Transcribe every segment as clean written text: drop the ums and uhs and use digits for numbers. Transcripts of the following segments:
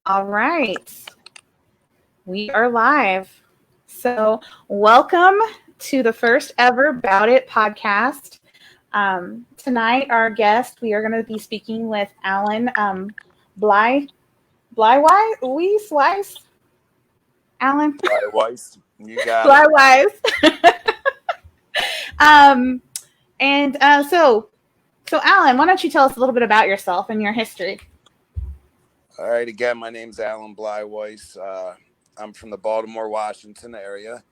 All right, we are live. So, welcome to the first ever Bout It podcast. Tonight, our guest, we are going to be speaking with Alan Blyweiss. Alan Blyweiss, you got it. Blyweiss. um, and Alan, why don't you tell us a little bit about yourself and your history? All right, again, my name's Alan Blyweiss. I'm from the Baltimore, Washington area.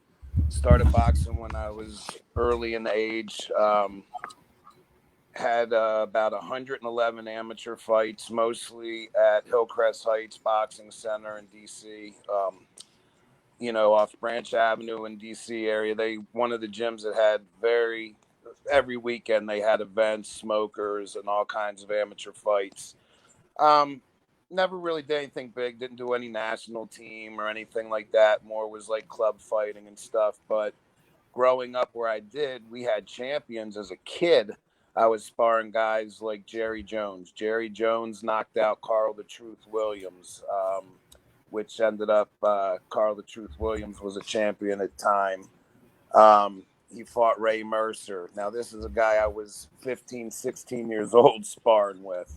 Started boxing when I was early in age. Had about 111 amateur fights, mostly at Hillcrest Heights Boxing Center in DC. Off Branch Avenue in DC area. One of the gyms that had every weekend they had events, smokers, and all kinds of amateur fights. Um, Never really did anything big. Didn't do any national team or anything like that. More was like club fighting and stuff. But growing up where I did, we had champions as a kid. I was sparring guys like Jerry Jones. Jerry Jones knocked out Carl the Truth Williams, which ended up Carl the Truth Williams was a champion at the time. He fought Ray Mercer. Now, this is a guy I was 15, 16 years old sparring with.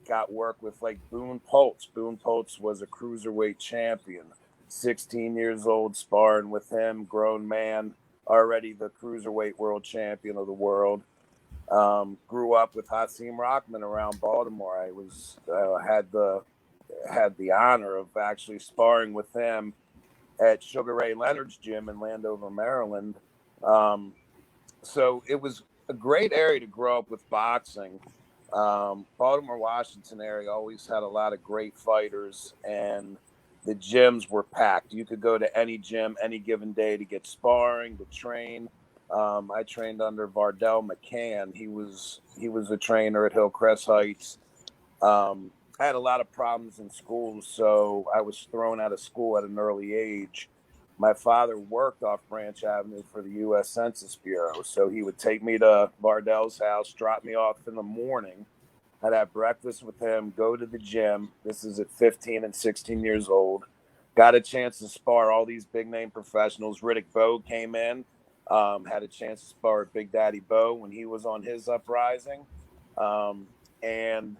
Got work with like Boone Poltz. Boone Poltz was a cruiserweight champion. 16 years old, sparring with him, grown man, already the cruiserweight world champion of the world. Grew up with Hasim Rockman around Baltimore. I was had the honor of actually sparring with him at Sugar Ray Leonard's gym in Landover, Maryland. So it was a great area to grow up with boxing. Baltimore, Washington area always had a lot of great fighters, and the gyms were packed. You could go to any gym any given day to get sparring, to train. I trained under Vardell McCann. He was a trainer at Hillcrest Heights. I had a lot of problems in school, so I was thrown out of school at an early age. My father worked off Branch Avenue for the U.S. Census Bureau, so he would take me to Vardell's house, drop me off in the morning. I'd have breakfast with him, go to the gym. This is at 15 and 16 years old. Got a chance to spar all these big-name professionals. Riddick Bowe came in, had a chance to spar at Big Daddy Bowe when he was on his uprising. And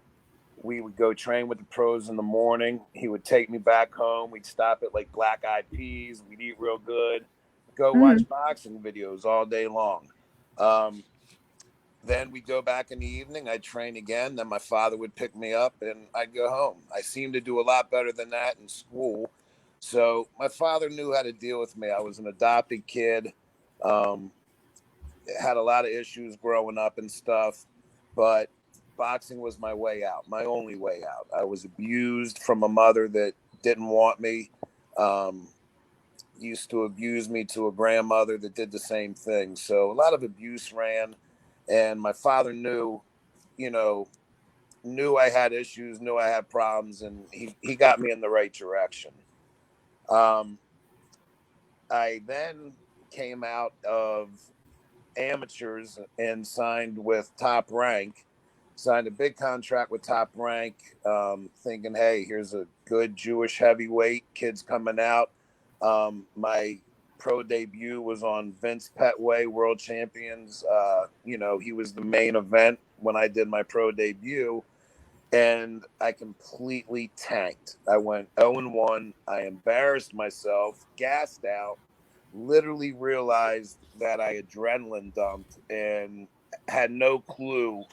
we would go train with the pros in the morning. He would take me back home. We'd stop at like Black Eyed Peas. We'd eat real good. Go watch boxing videos all day long. Then we'd go back in the evening. I'd train again. Then my father would pick me up and I'd go home. I seemed to do a lot better than that in school. So my father knew how to deal with me. I was an adopted kid. Had a lot of issues growing up and stuff. But boxing was my way out, my only way out. I was abused from a mother that didn't want me. Used to abuse me to a grandmother that did the same thing. So a lot of abuse ran, and my father knew I had issues, knew I had problems, and he got me in the right direction. I then came out of amateurs and signed with Top Rank. Signed a big contract with Top Rank, thinking, hey, here's a good Jewish heavyweight. Kids coming out. My pro debut was on Vince Petway, World Champions. He was the main event when I did my pro debut, and I completely tanked. I went 0-1. I embarrassed myself, gassed out, literally realized that I adrenaline dumped and had no clue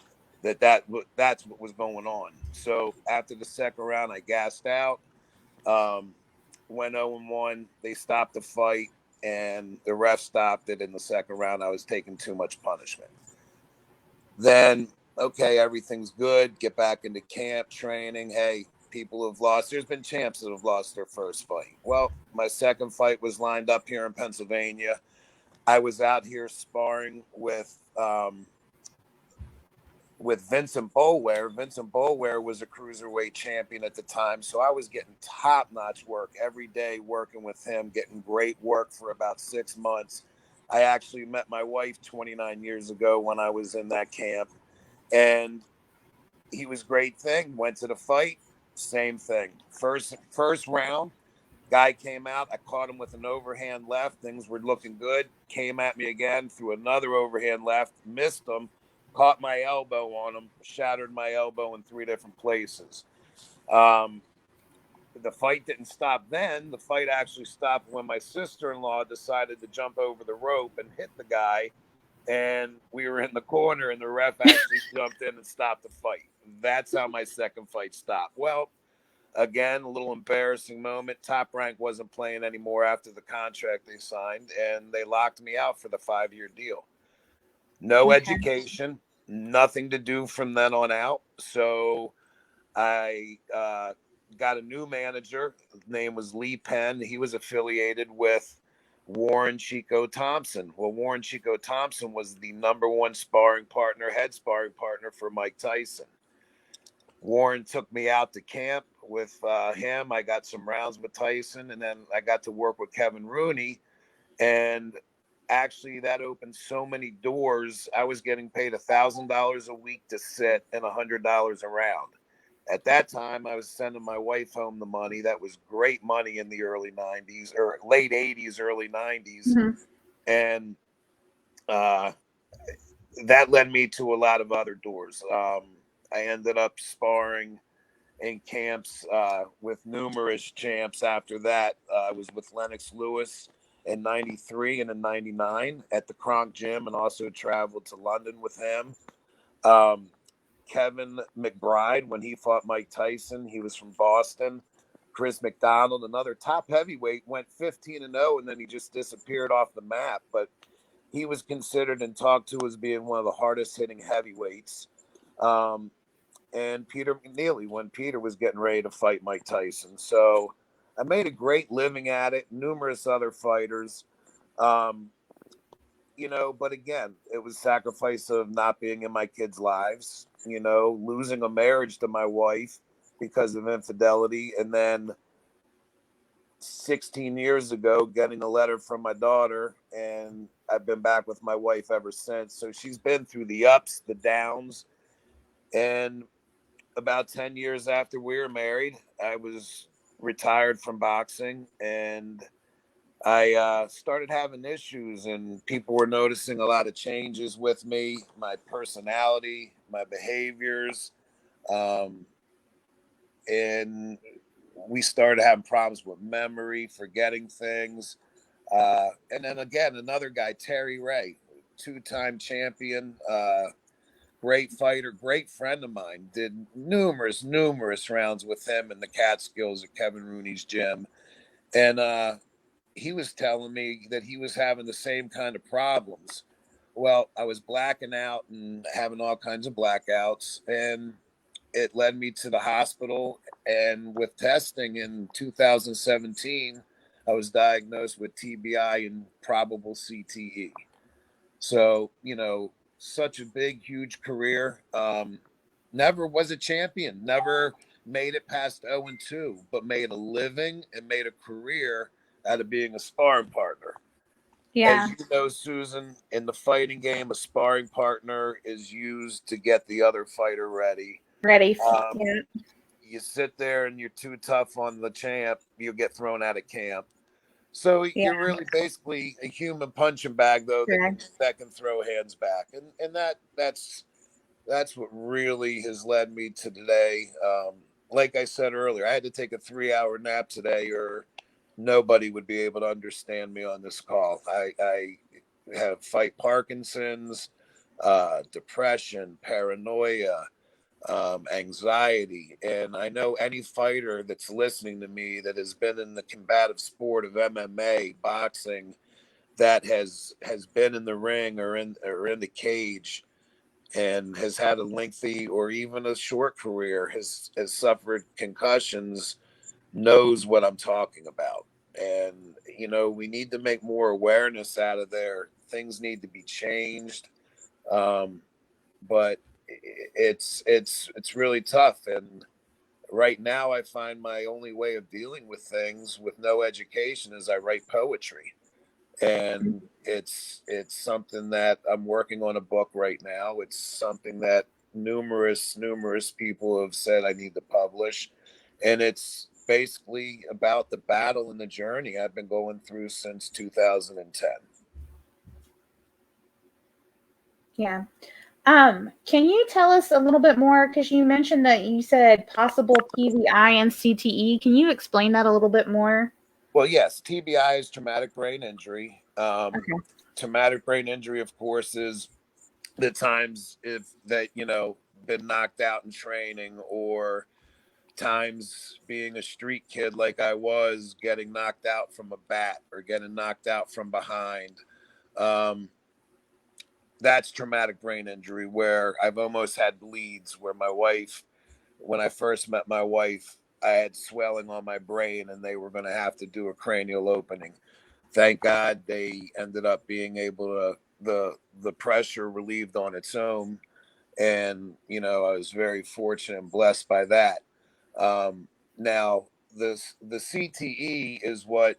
that's what was going on. So after the second round, I gassed out, went 0-1. They stopped the fight, and the ref stopped it in the second round. I was taking too much punishment. Then, okay, everything's good. Get back into camp, training. Hey, people have lost. There's been champs that have lost their first fight. Well, my second fight was lined up here in Pennsylvania. I was out here sparring with Vincent Boulware. Vincent Boulware was a cruiserweight champion at the time, so I was getting top-notch work every day, working with him, getting great work for about 6 months. I actually met my wife 29 years ago when I was in that camp, and he was a great thing. Went to the fight, Same thing. First round, guy came out. I caught him with an overhand left. Things were looking good. Came at me again, threw another overhand left. Missed him. Caught my elbow on him. Shattered my elbow in 3 different places. The fight didn't stop then. The fight actually stopped when my sister-in-law decided to jump over the rope and hit the guy. And we were in the corner, and the ref actually jumped in and stopped the fight. That's how my second fight stopped. Well, again, a little embarrassing moment. Top Rank wasn't playing anymore after the contract they signed, and they locked me out for the 5-year deal. No education, nothing to do from then on out. So I got a new manager. His name was Lee Penn. He was affiliated with Warren Chico Thompson. Well, Warren Chico Thompson was the number one head sparring partner for Mike Tyson. Warren took me out to camp with him. I got some rounds with Tyson, and then I got to work with Kevin Rooney. And actually, that opened so many doors. I was getting paid $1,000 a week to sit and $100 a round. At that time, I was sending my wife home the money. That was great money in the early 90s or late 80s, early 90s. Mm-hmm. And that led me to a lot of other doors. I ended up sparring in camps with numerous champs after that. I was with Lennox Lewis in 93 and in 99 at the Kronk Gym, and also traveled to London with him. Kevin McBride, when he fought Mike Tyson, he was from Boston. Chris McDonald, another top heavyweight, went 15-0, and then he just disappeared off the map. But he was considered and talked to as being one of the hardest hitting heavyweights. And Peter McNeely, when Peter was getting ready to fight Mike Tyson. So I made a great living at it. Numerous other fighters. But again, it was sacrifice of not being in my kids' lives, losing a marriage to my wife because of infidelity. And then 16 years ago, getting a letter from my daughter, and I've been back with my wife ever since. So she's been through the ups, the downs. And about 10 years after we were married, I was retired from boxing, and I started having issues, and people were noticing a lot of changes with me, my personality, my behaviors. And we started having problems with memory, forgetting things. And then again, another guy, Terry Ray, 2-time champion, great fighter, great friend of mine, did numerous rounds with him in the Catskills at Kevin Rooney's gym. And he was telling me that he was having the same kind of problems. Well, I was blacking out and having all kinds of blackouts, and it led me to the hospital. And with testing in 2017, I was diagnosed with TBI and probable CTE. So, such a big, huge career. Never was a champion, never made it past 0-2, but made a living and made a career out of being a sparring partner. Yeah. As you know, Susan, in the fighting game, a sparring partner is used to get the other fighter ready. Yeah. You sit there and you're too tough on the champ, you'll get thrown out of camp. So you're really basically a human punching bag, though, that can throw hands back. And that's what really has led me to today. Like I said earlier, I had to take a 3-hour nap today, or nobody would be able to understand me on this call. I have fight Parkinson's, depression, paranoia, anxiety. And I know any fighter that's listening to me that has been in the combative sport of MMA, boxing, that has been in the ring or in the cage, and has had a lengthy or even a short career, has suffered concussions, knows what I'm talking about. And we need to make more awareness out of there. Things need to be changed, but it's really tough. And right now, I find my only way of dealing with things with no education is I write poetry. And it's something that I'm working on a book right now. It's something that numerous people have said I need to publish. And it's basically about the battle and the journey I've been going through since 2010. Yeah. Can you tell us a little bit more? Because you mentioned that you said possible TBI and CTE. Can you explain that a little bit more? Well, yes, TBI is traumatic brain injury. Okay. Traumatic brain injury, of course, is the times if that been knocked out in training, or times being a street kid like I was, getting knocked out from a bat or getting knocked out from behind. Um, that's traumatic brain injury, where I've almost had bleeds, where my wife, when I first met my wife, I had swelling on my brain and they were going to have to do a cranial opening. Thank God they ended up being able to, the pressure relieved on its own. And, I was very fortunate and blessed by that. Now, the CTE is what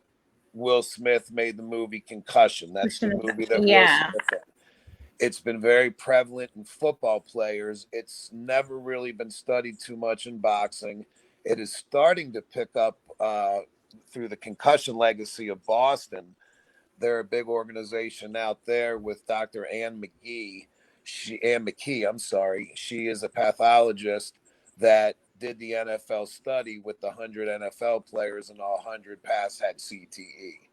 Will Smith made the movie Concussion. That's the movie that Will Yeah. Smith in. It's been very prevalent in football players. It's never really been studied too much in boxing. It is starting to pick up through the concussion legacy of Boston. They're a big organization out there with Dr. Ann McKee, I'm sorry. She is a pathologist that did the NFL study with the 100 NFL players, and all 100 pass had CTE.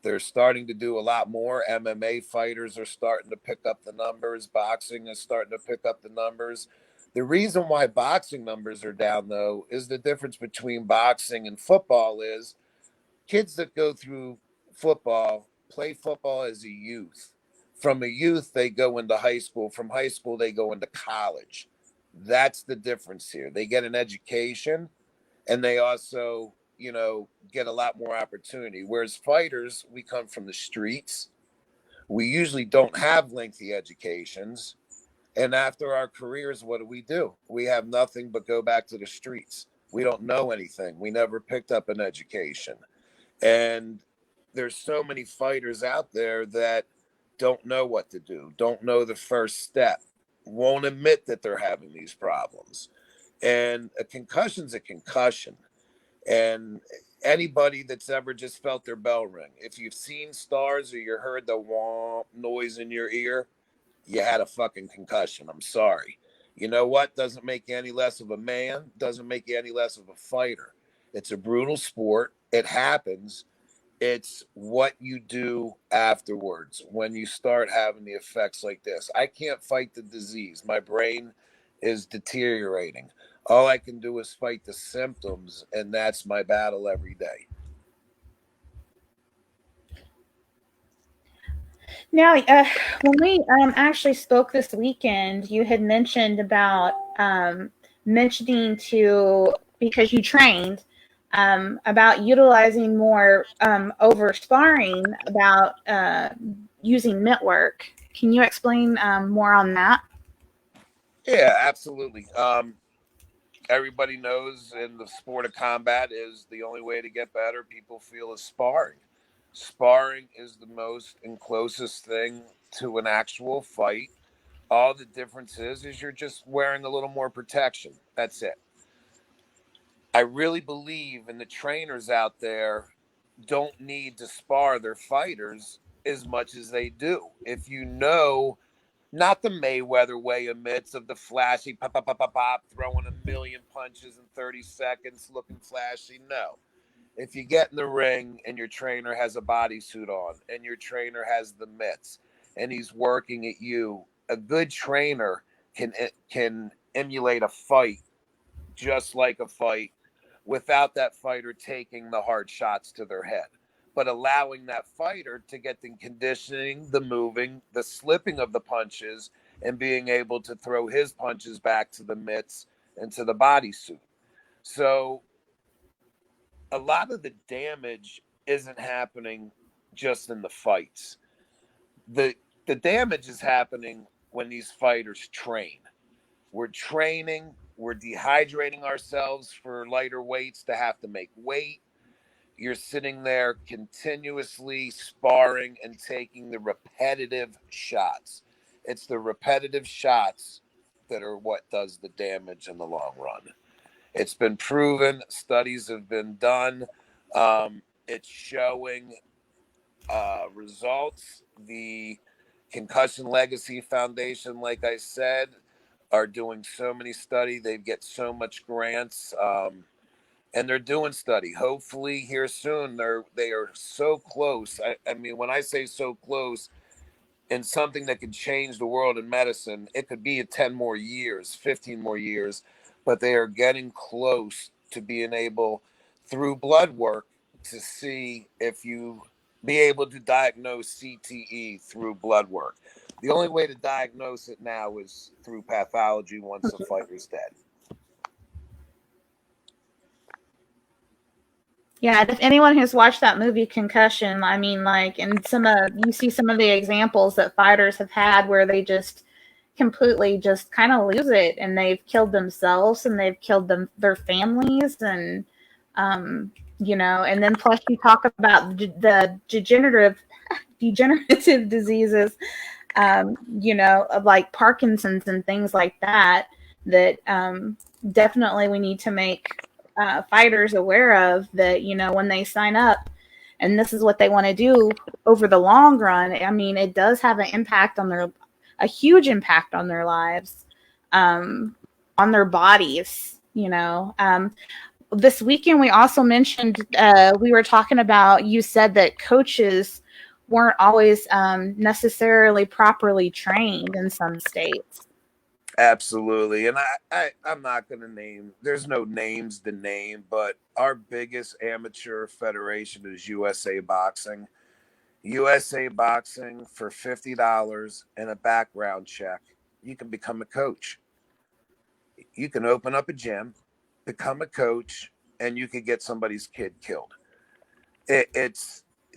They're starting to do a lot more. MMA fighters are starting to pick up the numbers. Boxing is starting to pick up the numbers. The reason why boxing numbers are down, though, is the difference between boxing and football is kids that go through football play football as a youth. From a youth, they go into high school. From high school, they go into college. That's the difference here. They get an education, and they also, get a lot more opportunity. Whereas fighters, we come from the streets. We usually don't have lengthy educations. And after our careers, what do? We have nothing but go back to the streets. We don't know anything. We never picked up an education. And there's so many fighters out there that don't know what to do, don't know the first step, won't admit that they're having these problems. And a concussion's a concussion. And anybody that's ever just felt their bell ring, if you've seen stars or you heard the womp noise in your ear, you had a fucking concussion. I'm sorry. You know what? Doesn't make you any less of a man, doesn't make you any less of a fighter. It's a brutal sport. It happens. It's what you do afterwards when you start having the effects like this. I can't fight the disease. My brain is deteriorating. All I can do is fight the symptoms, and that's my battle every day. Now, when we actually spoke this weekend, you had mentioned about mentioning to, because you trained, about utilizing more over sparring, about using mitt work. Can you explain more on that? Yeah, absolutely. Everybody knows in the sport of combat is the only way to get better, people feel, is sparring. Sparring is the most and closest thing to an actual fight. All the difference is you're just wearing a little more protection. That's it. I really believe in the trainers out there don't need to spar their fighters as much as they do. If you know, not the Mayweather way amidst of the flashy pop, pop, pop, pop, pop, throwing a million punches in 30 seconds, looking flashy. No. If you get in the ring and your trainer has a bodysuit on and your trainer has the mitts and he's working at you, a good trainer can emulate a fight just like a fight without that fighter taking the hard shots to their head, but allowing that fighter to get the conditioning, the moving, the slipping of the punches, and being able to throw his punches back to the mitts and to the bodysuit. So a lot of the damage isn't happening just in the fights. The the damage is happening when these fighters train. We're training, we're dehydrating ourselves for lighter weights to have to make weight. You're sitting there continuously sparring and taking the repetitive shots. It's the repetitive shots that are what does the damage in the long run. It's been proven. Studies have been done. It's showing results. The Concussion Legacy Foundation, like I said, are doing so many studies. They get so much grants, and they're doing study. Hopefully, here soon. They are so close. I mean, when I say so close, in something that could change the world in medicine, it could be 10 more years, 15 more years, but they are getting close to being able, through blood work, to see if you be able to diagnose CTE through blood work. The only way to diagnose it now is through pathology once the fighter's dead. Yeah, if anyone who's watched that movie Concussion, I mean, like, and you see some of the examples that fighters have had where they just completely just kind of lose it, and they've killed themselves and they've killed their families, and and then plus you talk about the degenerative diseases, of like Parkinson's and things like that definitely we need to make fighters aware of, that when they sign up and this is what they want to do over the long run. I mean, it does have a huge impact on their lives, on their bodies. This weekend we also mentioned, we were talking about, you said that coaches weren't always necessarily properly trained in some states. Absolutely. And I'm not going to name, there's no names to name, but our biggest amateur federation is USA Boxing. USA Boxing, for $50 and a background check, you can become a coach. You can open up a gym, become a coach, and you could get somebody's kid killed.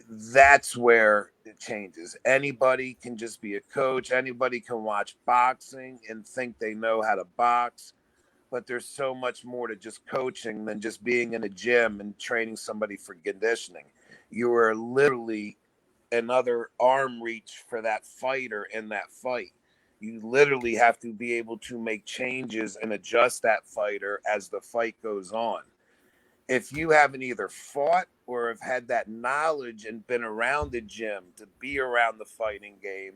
That's where it changes. Anybody can just be a coach. Anybody can watch boxing and think they know how to box, but there's so much more to just coaching than just being in a gym and training somebody for conditioning. You are literally another arm reach for that fighter in that fight. You literally have to be able to make changes and adjust that fighter as the fight goes on. If you haven't either fought or have had that knowledge and been around the gym to be around the fighting game,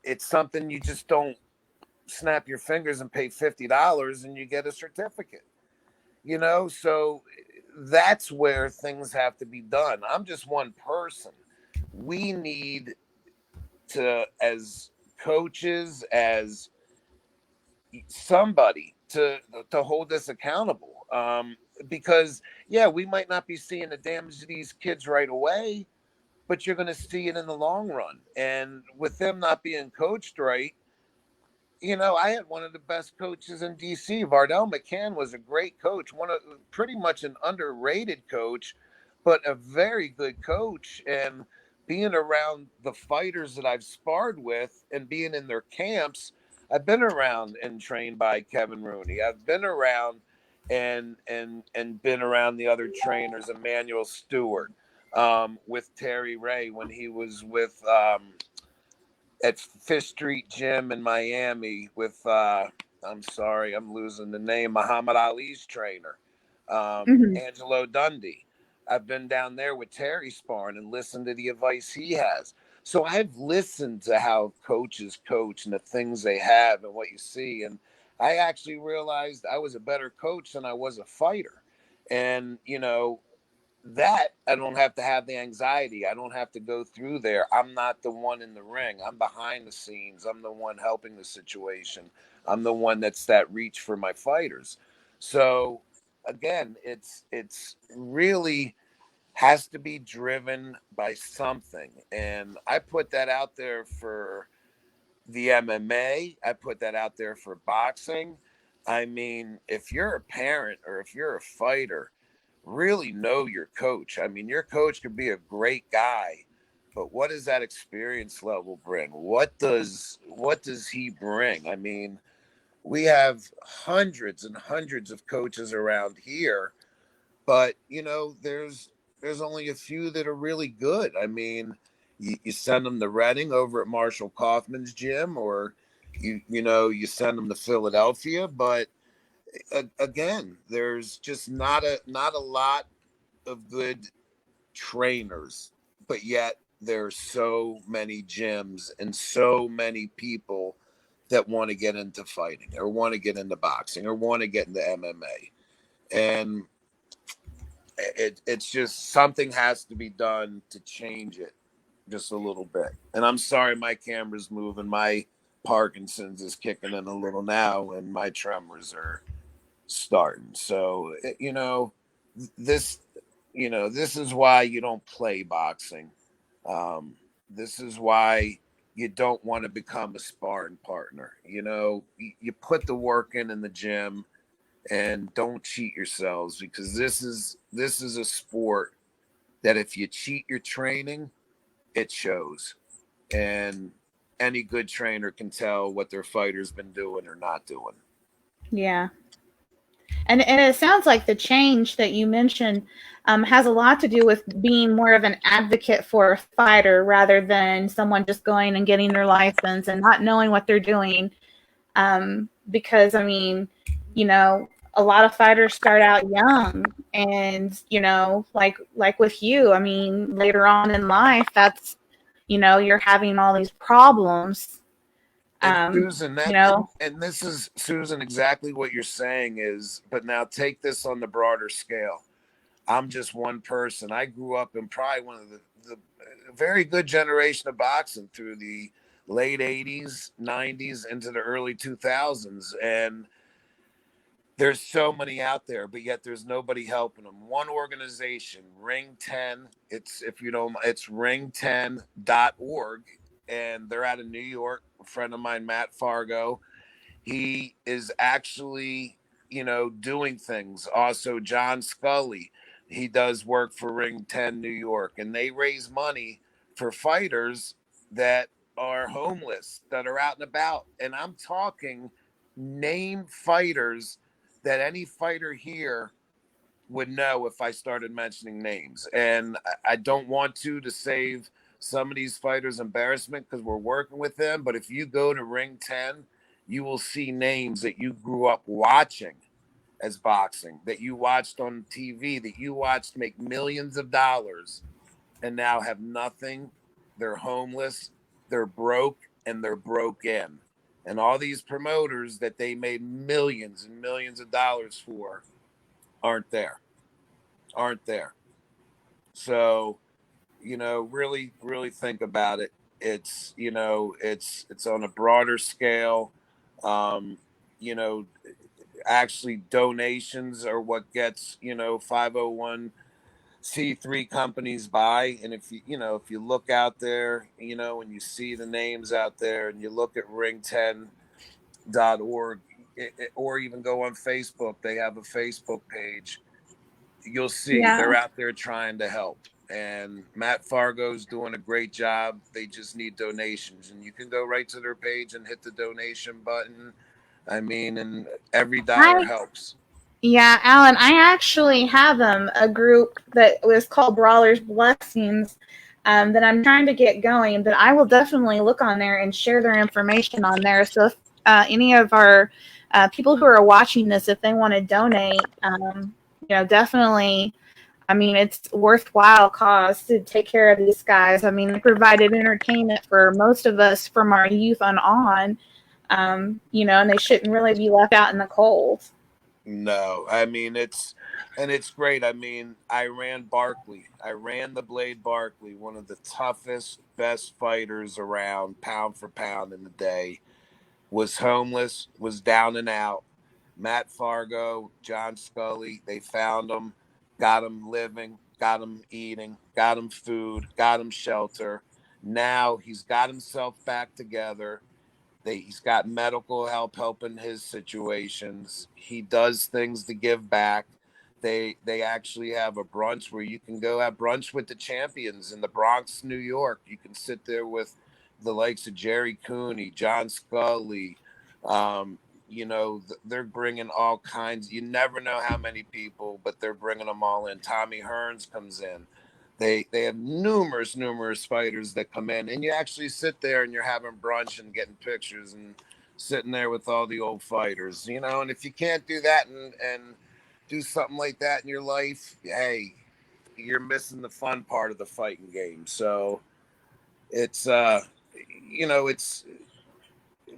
it's something you just don't snap your fingers and pay $50 and you get a certificate. So that's where things have to be done. I'm just one person. We need to, as coaches, as somebody, to hold us accountable. Because we might not be seeing the damage to these kids right away, but you're going to see it in the long run. And with them not being coached right, I had one of the best coaches in DC. Vardell McCann was a great coach, pretty much an underrated coach, but a very good coach. And being around the fighters that I've sparred with and being in their camps, I've been around and trained by Kevin Rooney. I've been around and been around the other trainers, Emmanuel Stewart, with Terry Ray when he was with at Fish Street Gym in Miami with I'm sorry, I'm losing the name, Muhammad Ali's trainer, Angelo Dundee. I've been down there with Terry sparring and listened to the advice he has. So I've listened to how coaches coach and the things they have and what you see. And I actually realized I was a better coach than I was a fighter. And, that I don't have to have the anxiety. I don't have to go through there. I'm not the one in the ring. I'm behind the scenes. I'm the one helping the situation. I'm the one that's that reach for my fighters. So again, it's really has to be driven by something. And I put that out there for the MMA. I put that out there for boxing. I mean, if you're a parent or if you're a fighter, really know your coach. I mean, your coach could be a great guy, but what does that experience level bring? What does he bring? I mean, we have hundreds and hundreds of coaches around here, but there's only a few that are really good. I mean, you send them to Reading over at Marshall Kaufman's gym, or you send them to Philadelphia, but again, there's just not a lot of good trainers, but yet there's so many gyms and so many people that want to get into fighting or want to get into boxing or want to get into MMA. And it's just something has to be done to change it just a little bit. And I'm sorry, my camera's moving. My Parkinson's is kicking in a little now, and my tremors are starting. So, this, this is why you don't play boxing. This is why you don't want to become a sparring partner. You put the work in the gym and don't cheat yourselves, because this is a sport that if you cheat your training, it shows. And any good trainer can tell what their fighter's been doing or not doing. Yeah. And it sounds like the change that you mentioned has a lot to do with being more of an advocate for a fighter rather than someone just going and getting their license and not knowing what they're doing. Because, I mean, a lot of fighters start out young, and, like with you, I mean, later on in life, that's, you're having all these problems. And Susan, You know, and this is, Susan, exactly what you're saying is, but now take this on the broader scale. I'm just one person. I grew up in probably one of the very good generation of boxing through the late 80s, 90s into the early 2000s. And there's so many out there, but yet there's nobody helping them. One organization, Ring 10, it's, if you don't, it's ring10.org, and they're out of New York. A friend of mine, Matt Fargo, he is actually, doing things. Also, John Scully, he does work for Ring 10 New York, and they raise money for fighters that are homeless, that are out and about. And I'm talking name fighters that any fighter here would know if I started mentioning names. And I don't want to save some of these fighters embarrassment because we're working with them. But if you go to Ring 10, you will see names that you grew up watching as boxing, that you watched on TV, that you watched make millions of dollars and now have nothing. They're homeless, they're broke, and they're broken. And all these promoters that they made millions and millions of dollars for aren't there. Aren't there. So, really, really think about it. It's, it's on a broader scale. Um, you know, Actually, donations are what gets, 501c3 companies by. And if you look out there, and you see the names out there, and you look at ring10.org, or even go on Facebook, they have a Facebook page, you'll see yeah. they're out there trying to help. And Matt Fargo's doing a great job. They just need donations, and you can go right to their page and hit the donation button. I mean, and every dollar I helps. Yeah, Alan, I actually have a group that was called Brawlers Blessings that I'm trying to get going, but I will definitely look on there and share their information on there. So if any of our people who are watching this, if they want to donate, definitely, I mean, it's worthwhile cause to take care of these guys. I mean, they provided entertainment for most of us from our youth on, and they shouldn't really be left out in the cold. No, I mean, it's great. I mean, I ran Barkley. I ran the Blade Barkley, one of the toughest, best fighters around, pound for pound in the day. Was homeless, was down and out. Matt Fargo, John Scully, they found him, got him living, got him eating, got him food, got him shelter. Now he's got himself back together. He's got medical help helping his situations. He does things to give back. They actually have a brunch where you can go have brunch with the champions in the Bronx, New York. You can sit there with the likes of Jerry Cooney, John Scully. They're bringing all kinds. You never know how many people, but they're bringing them all in. Tommy Hearns comes in. They have numerous fighters that come in, and you actually sit there and you're having brunch and getting pictures. And sitting there with all the old fighters, and if you can't do that and do something like that in your life, hey, you're missing the fun part of the fighting game. So it's it's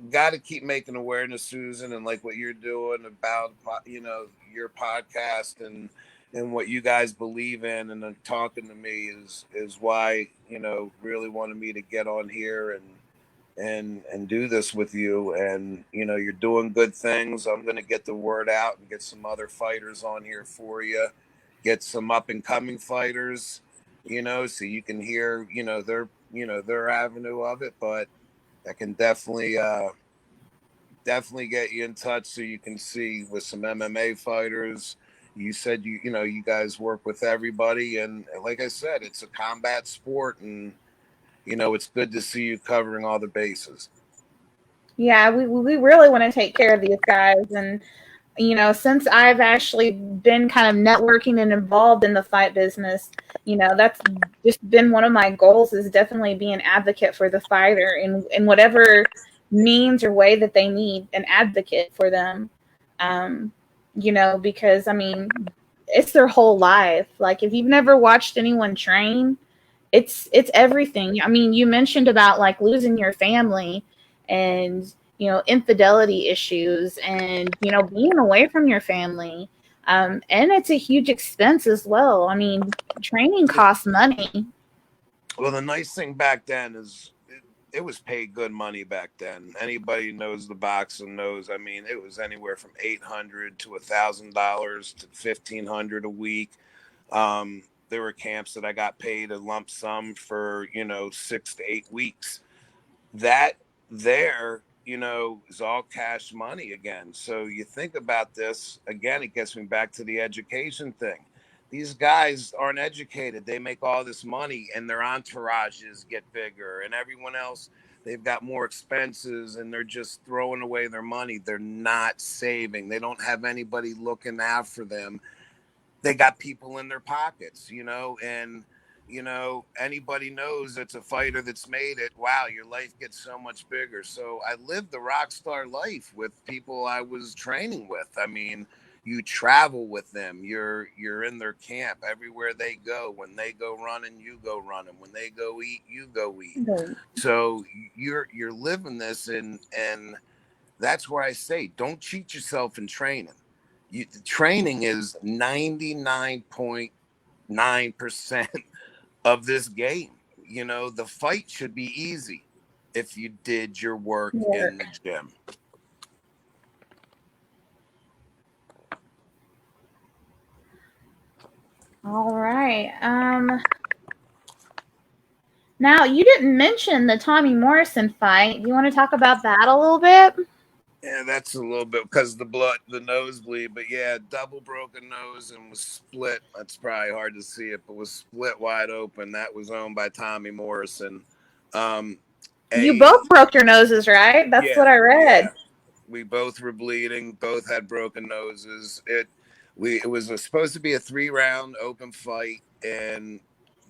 got to keep making awareness, Susan, and like what you're doing about your podcast and what you guys believe in, and then talking to me is why really wanted me to get on here and do this with you. And you're doing good things. I'm going to get the word out and get some other fighters on here for you, get some up and coming fighters, so you can hear their avenue of it. But I can definitely get you in touch so you can see with some MMA fighters. You said you guys work with everybody, and like I said, it's a combat sport, and it's good to see you covering all the bases. Yeah, we really want to take care of these guys. And, since I've actually been kind of networking and involved in the fight business, that's just been one of my goals, is definitely be an advocate for the fighter in whatever means or way that they need an advocate for them. Um, because, I mean, it's their whole life. Like, if you've never watched anyone train, it's everything. I mean, you mentioned about like losing your family and infidelity issues and being away from your family, and it's a huge expense as well. I mean, training costs money. Well, the nice thing back then is it was paid good money back then. Anybody knows the boxing knows. I mean, it was anywhere from $800 to $1,000 to $1,500 a week. There were camps that I got paid a lump sum for 6 to 8 weeks. That there, is all cash money again. So you think about this again, it gets me back to the education thing. These guys aren't educated. They make all this money and their entourages get bigger, and everyone else, they've got more expenses, and they're just throwing away their money. They're not saving. They don't have anybody looking after them. They got people in their pockets, and anybody knows it's a fighter that's made it. Wow, your life gets so much bigger. So I lived the rock star life with people I was training with. I mean, you travel with them. You're in their camp everywhere they go. When they go running, you go running. When they go eat, you go eat. Mhm. So you're living this, and that's where I say, don't cheat yourself in training. Training is 99.9% of this game. The fight should be easy if you did your work in the Work. gym. All right. Now you didn't mention the Tommy Morrison fight. You want to talk about that a little bit? Yeah, that's a little bit because the blood, the nosebleed. But yeah, double broken nose and was split. That's probably hard to see it, but was split wide open. That was owned by Tommy Morrison. Um, You a both broke your noses, right? That's what Yeah, I read. yeah. We both were bleeding. Both had broken noses. It was supposed to be a 3 round open fight, and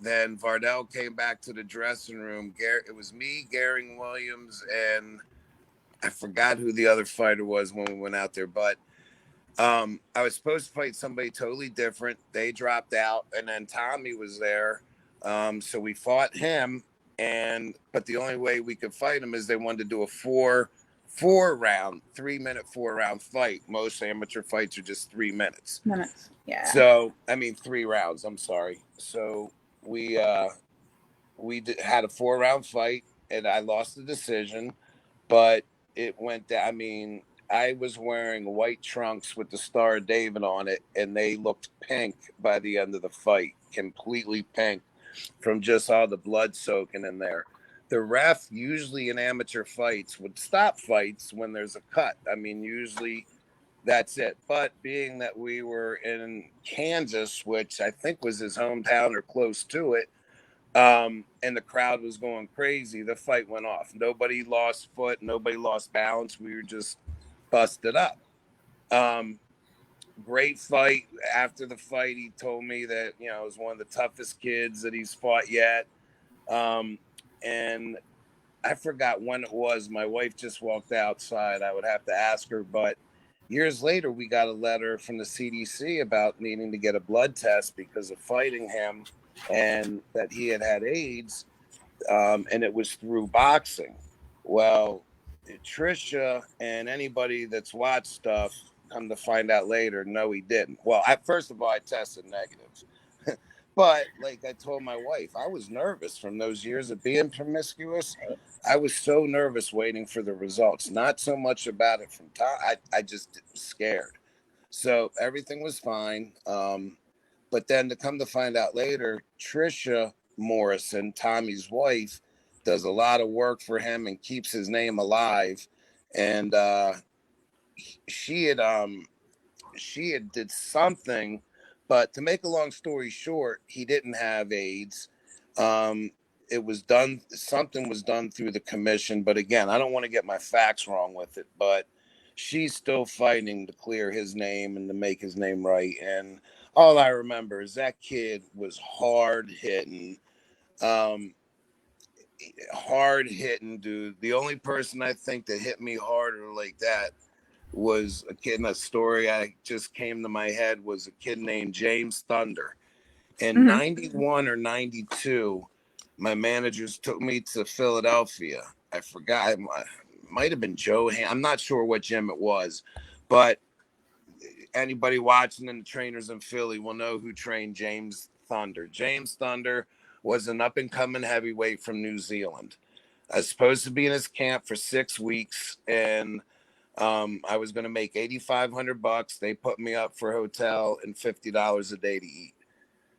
then Vardell came back to the dressing room. It was me, Garing Williams, and I forgot who the other fighter was when we went out there. But I was supposed to fight somebody totally different. They dropped out, and then Tommy was there. So we fought him, but the only way we could fight him is they wanted to do a four round, 3 minute 4 round fight. Most amateur fights are just 3 minutes. Minutes. Yeah. So I mean 3 rounds. I'm sorry. So we had a 4 round fight, and I lost the decision, but it went down. I mean, I was wearing white trunks with the Star of David on it, and they looked pink by the end of the fight, completely pink from just all the blood soaking in there. The ref, usually in amateur fights, would stop fights when there's a cut. I mean, usually that's it. But being that we were in Kansas, which I think was his hometown or close to it, and the crowd was going crazy, the fight went off. Nobody lost foot, nobody lost balance. We were just busted up. Um, Great fight. After the fight, he told me that it was one of the toughest kids that he's fought yet. And I forgot when it was. My wife just walked outside. I would have to ask her, but years later, we got a letter from the CDC about needing to get a blood test because of fighting him and that he had AIDS, and it was through boxing. Well, Trisha and anybody that's watched stuff come to find out later, no, he didn't. Well, first of all, I tested negative. But like I told my wife, I was nervous from those years of being promiscuous. I was so nervous waiting for the results. Not so much about it from Tom. I just was scared. So everything was fine. But then to come to find out later, Trisha Morrison, Tommy's wife, does a lot of work for him and keeps his name alive. And she had did something, but to make a long story short, he didn't have AIDS. Um, it was done. Something was done through the commission, but again, I don't want to get my facts wrong with it. But she's still fighting to clear his name and to make his name right. And all I remember is that kid was hard hitting. Um, Hard hitting, dude. The only person I think that hit me harder like that was a kid. In a story I just came to my head was a kid named James Thunder. In Mm-hmm. 91 or 92, my managers took me to Philadelphia. I forgot. It might have been Joe. I'm not sure what gym it was, but anybody watching in the trainers in Philly will know who trained James Thunder. James Thunder was an up and coming heavyweight from New Zealand. I was supposed to be in his camp for 6 weeks, and I was going to make $8,500. They put me up for a hotel and $50 a day to eat.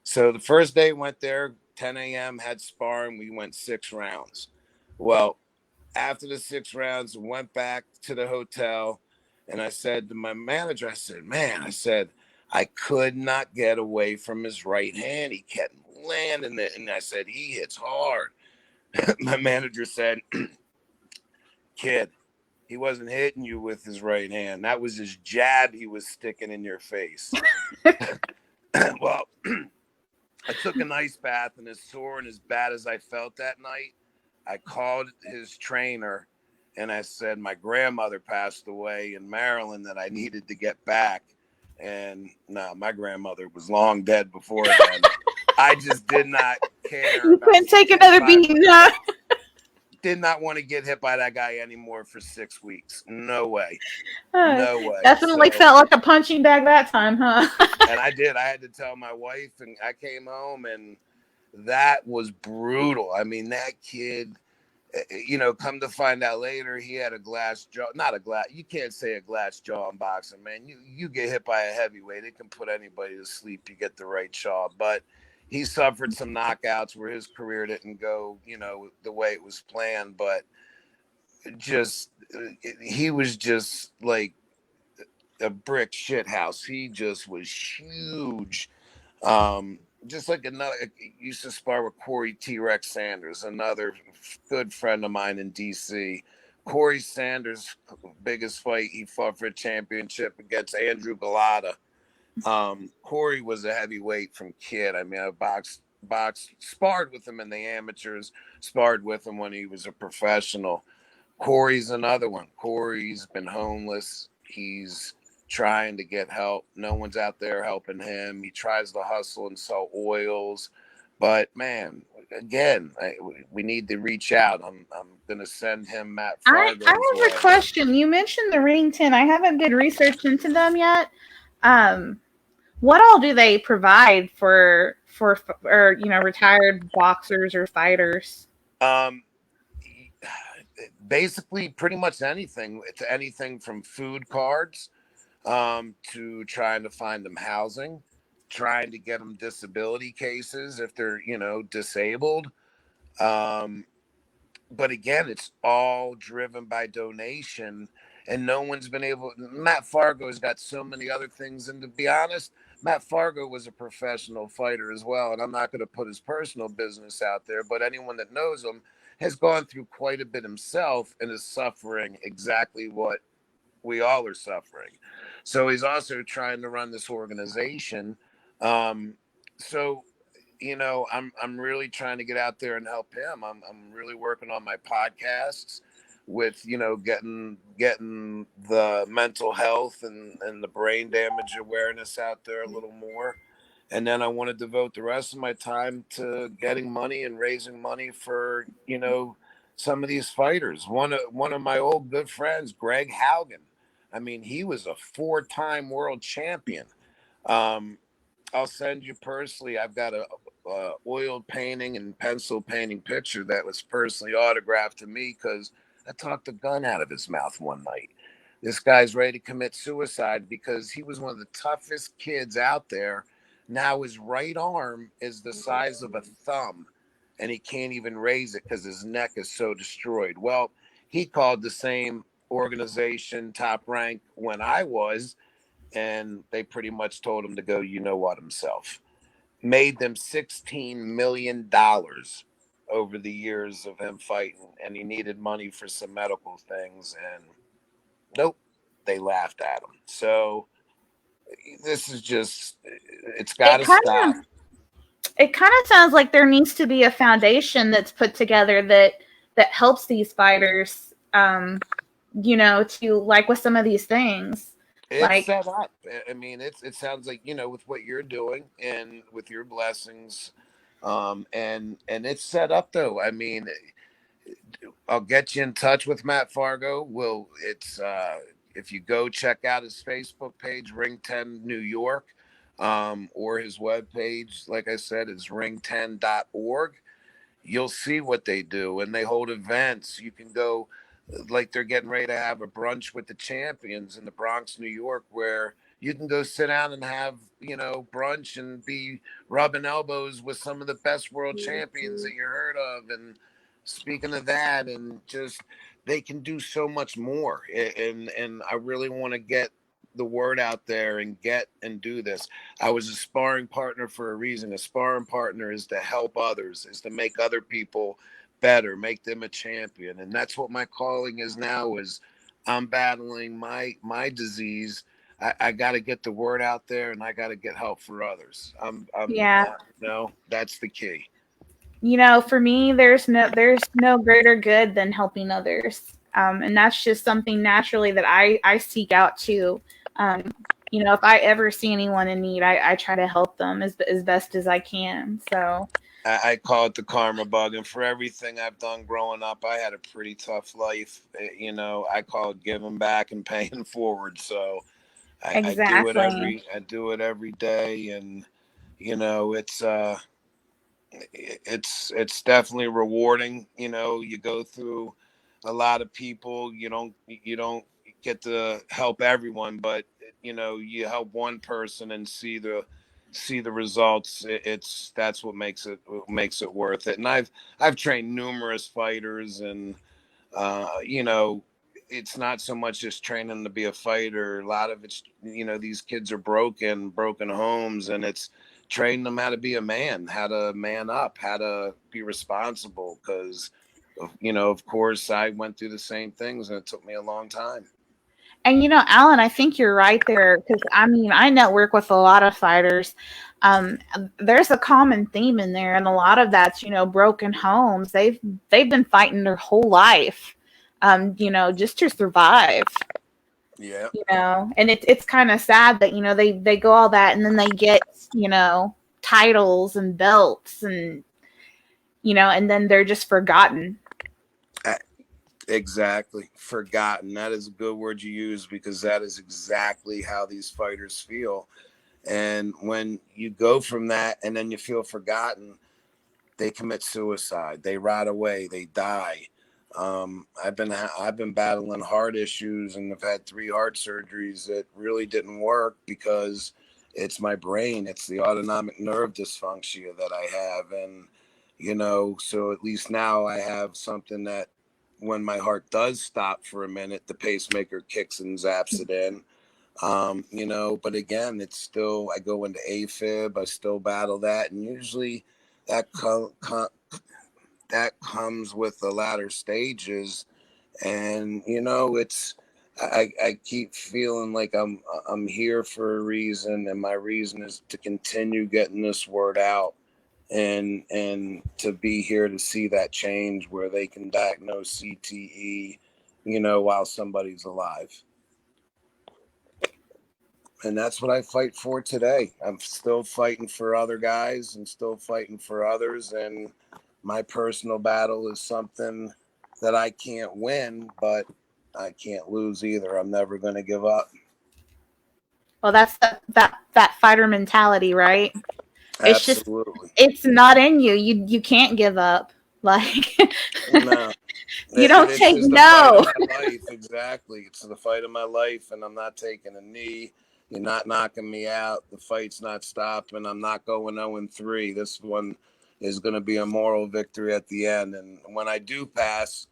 So the first day went there, 10 a.m., had sparring. We went 6 rounds. Well, after the 6 rounds, went back to the hotel, and I said to my manager, I said, man, I said, I could not get away from his right hand. He kept landing it, and I said, he hits hard. My manager said, kid, he wasn't hitting you with his right hand. That was his jab he was sticking in your face. Well, I took an ice bath, and as sore and as bad as I felt that night, I called his trainer and I said my grandmother passed away in Maryland, that I needed to get back. And no, my grandmother was long dead before then. I just did not care. You couldn't take another beating, huh? Did not want to get hit by that guy anymore for 6 weeks. No way. No way. Definitely felt like a punching bag that time, huh? And I did. I had to tell my wife, and I came home, and that was brutal. I mean, that kid, come to find out later, he had a glass jaw. Not a glass. You can't say a glass jaw in boxing, man. You get hit by a heavyweight, it can put anybody to sleep. You get the right jaw, but he suffered some knockouts where his career didn't go, the way it was planned. But he was just like a brick shit house. He just was huge. Just like another, used to spar with Corey T-Rex Sanders, another good friend of mine in DC. Corey Sanders' biggest fight, he fought for a championship against Andrew Galata. Corey was a heavyweight from kid. I mean, I sparred with him in the amateurs, sparred with him when he was a professional. Corey's another one. Corey's been homeless. He's trying to get help. No one's out there helping him. He tries to hustle and sell oils. But, man, again, we need to reach out. I'm going to send him Matt Fargo. I have a question. You mentioned the Ring 10. I haven't did research into them yet. What all do they provide for retired boxers or fighters? Basically, pretty much anything. It's anything from food cards to trying to find them housing, trying to get them disability cases if they're, disabled. But again, it's all driven by donation, and no one's been able. Matt Fargo's got so many other things, and to be honest, Matt Fargo was a professional fighter as well. And I'm not going to put his personal business out there, but anyone that knows him has gone through quite a bit himself and is suffering exactly what we all are suffering. So he's also trying to run this organization. So I'm really trying to get out there and help him. I'm really working on my podcasts with, getting the mental health and the brain damage awareness out there a little more. And then I want to devote the rest of my time to getting money and raising money for, some of these fighters. One of my old good friends, Greg Haugen. I mean, he was a four-time world champion. Um, I'll send you personally. I've got a oil painting and pencil painting picture that was personally autographed to me because I talked the gun out of his mouth one night. This guy's ready to commit suicide because he was one of the toughest kids out there. Now his right arm is the size of a thumb, and he can't even raise it because his neck is so destroyed. Well, he called the same organization Top Rank when I was, and they pretty much told him to go, what himself. Made them $16 million over the years of him fighting, and he needed money for some medical things, and nope, they laughed at him. So this is just, it's got It to kind stop. of it kind of sounds like there needs to be a foundation that's put together that helps these fighters, to like with some of these things. It's Like, set up. I mean, it sounds like, with what you're doing and with your blessings, and it's set up though. I mean, I'll get you in touch with Matt Fargo. It's if you go check out his Facebook page, Ring 10 New York, or his webpage, like I said, is ring10.org. You'll see what they do, and they hold events. You can go, like they're getting ready to have a brunch with the champions in the Bronx, New York, where you can go sit down and have, brunch and be rubbing elbows with some of the best world champions that you heard of. And speaking of that, and just they can do so much more. And I really want to get the word out there and get and do this. I was a sparring partner for a reason. A sparring partner is to help others, is to make other people better, make them a champion. And that's what my calling is now. Is I'm battling my disease. I got to get the word out there, and I got to get help for others. yeah, That's the key. for me, there's no greater good than helping others, and that's just something naturally that I seek out too. Um, if I ever see anyone in need, I try to help them as best as I can. So I call it the karma bug. And for everything I've done growing up, I had a pretty tough life. I call it giving back and paying forward. So exactly. I do it every day. And, it's definitely rewarding. You go through a lot of people. You don't get to help everyone, but you help one person and see the results. That's what makes it worth it. And I've trained numerous fighters, and you know, it's not so much just training to be a fighter. A lot of it's, these kids are broken homes, and it's training them how to be a man, how to man up, how to be responsible. Because, of course, I went through the same things, and it took me a long time. And Alan, I think you're right there because I mean I network with a lot of fighters. Um, there's a common theme in there, and a lot of that's broken homes. They've been fighting their whole life, just to survive. Yeah. And it's kind of sad that they go all that and then they get titles and belts and and then they're just forgotten. Exactly. Forgotten. That is a good word you use, because that is exactly how these fighters feel. And when you go from that and then you feel forgotten, they commit suicide. They rot away. They die. I've been battling heart issues, and I've had 3 heart surgeries that really didn't work because it's my brain. It's the autonomic nerve dysfunction that I have, and so at least now I have something that when my heart does stop for a minute, the pacemaker kicks and zaps it in. But again, it's still, I go into AFib. I still battle that, and usually that that comes with the latter stages. And it's, I keep feeling like I'm here for a reason, and my reason is to continue getting this word out. and to be here to see that change where they can diagnose CTE, while somebody's alive. And that's what I fight for today. I'm still fighting for other guys and still fighting for others. And my personal battle is something that I can't win, but I can't lose either. I'm never going to give up. Well, that's that fighter mentality, right? It's just, Absolutely. it's not in you. You can't give up. Like, No. you don't It's take just the fight no. of my life. Exactly. It's the fight of my life, and I'm not taking a knee. You're not knocking me out. The fight's not stopping. I'm not going 0-3. This one is going to be a moral victory at the end. And when I do pass,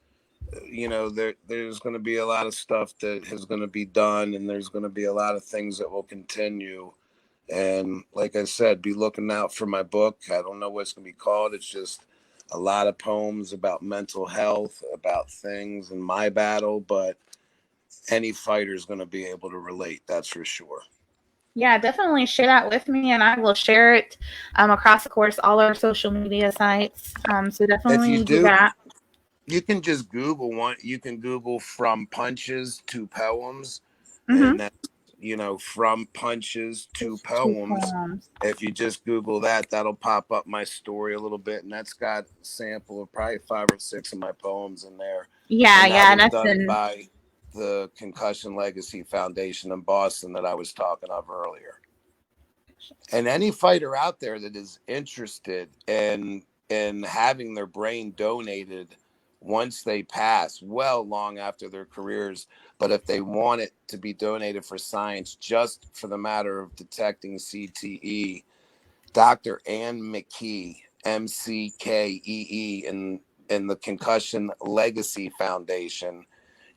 there's going to be a lot of stuff that is going to be done, and there's going to be a lot of things that will continue. And like I said, be looking out for my book. I don't know what it's going to be called. It's just a lot of poems about mental health, about things in my battle, but any fighter is going to be able to relate. That's for sure. Yeah, definitely share that with me, and I will share it across, of course, all our social media sites. So If you definitely do do, that. you can just Google one. You can Google from punches to poems, Mm-hmm. and that's from punches to Just two poems. poems. If you just Google that, that'll pop up my story a little bit, and that's got a sample of probably 5 or 6 of my poems in there. Yeah, And that yeah, and was that's done in. by the Concussion Legacy Foundation in Boston that I was talking of earlier. And any fighter out there that is interested in having their brain donated once they pass, well, long after their careers, but if they want it to be donated for science, just for the matter of detecting CTE, Dr. Ann McKee, MCKEE, in the Concussion Legacy Foundation.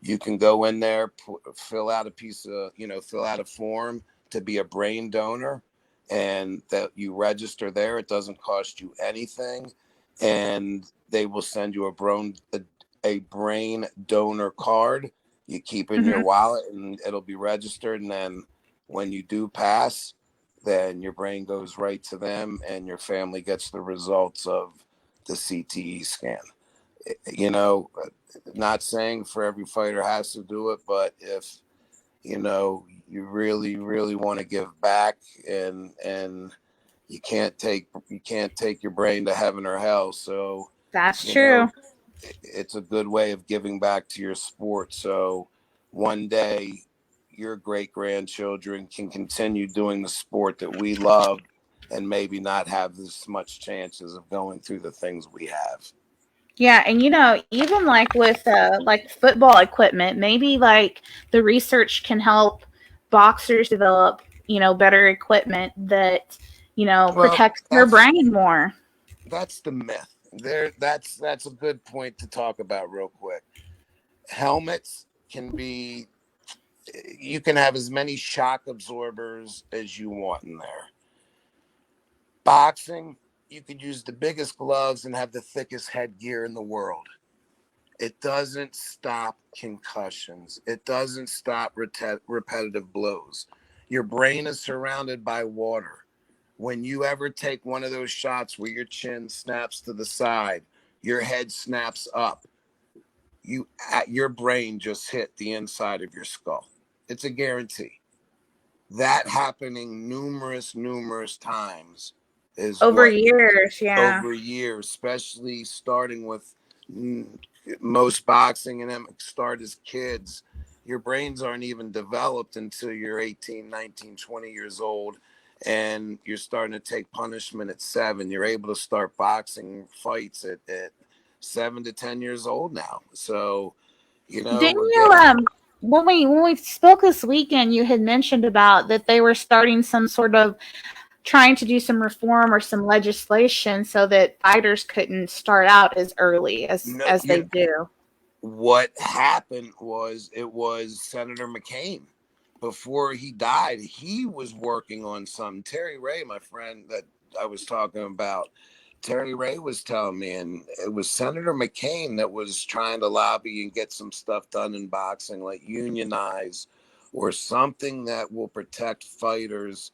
You can go in there, fill out a form to be a brain donor, and that you register there. It doesn't cost you anything, and they will send you a brain donor card. You keep it in your Mm-hmm. wallet, and it'll be registered. And then when you do pass, then your brain goes right to them, and your family gets the results of the CTE scan. You know, not saying for every fighter has to do it, but if you really, really want to give back, and you can't take your brain to heaven or hell, so That's you true. know it's a good way of giving back to your sport. So one day your great grandchildren can continue doing the sport that we love, and maybe not have as much chances of going through the things we have. Yeah, and even like with like football equipment, maybe like the research can help boxers develop, better equipment that, Well, protects their that's brain more. that's the myth there. That's a good point to talk about real quick. Helmets can be You can have as many shock absorbers as you want in there. Boxing, you could use the biggest gloves and have the thickest headgear in the world. It doesn't stop concussions. It doesn't stop repetitive blows. Your brain is surrounded by water. When you ever take one of those shots where your chin snaps to the side, your head snaps up, your brain just hit the inside of your skull. It's a guarantee. That happening numerous times is Over what years, yeah. over years, especially starting with most boxing and them start as kids. Your brains aren't even developed until you're 18, 19, 20 years old, and you're starting to take punishment at 7. You're able to start boxing fights at 7 to 10 years old now. So, Didn't we're you getting when we spoke this weekend, you had mentioned about that they were starting some sort of trying to do some reform or some legislation so that fighters couldn't start out as early as no, as they do. what happened was it was Senator McCain. Before he died, he was working on something. Terry Ray, my friend that I was talking about, Terry Ray was telling me, and it was Senator McCain that was trying to lobby and get some stuff done in boxing, like unionize or something that will protect fighters,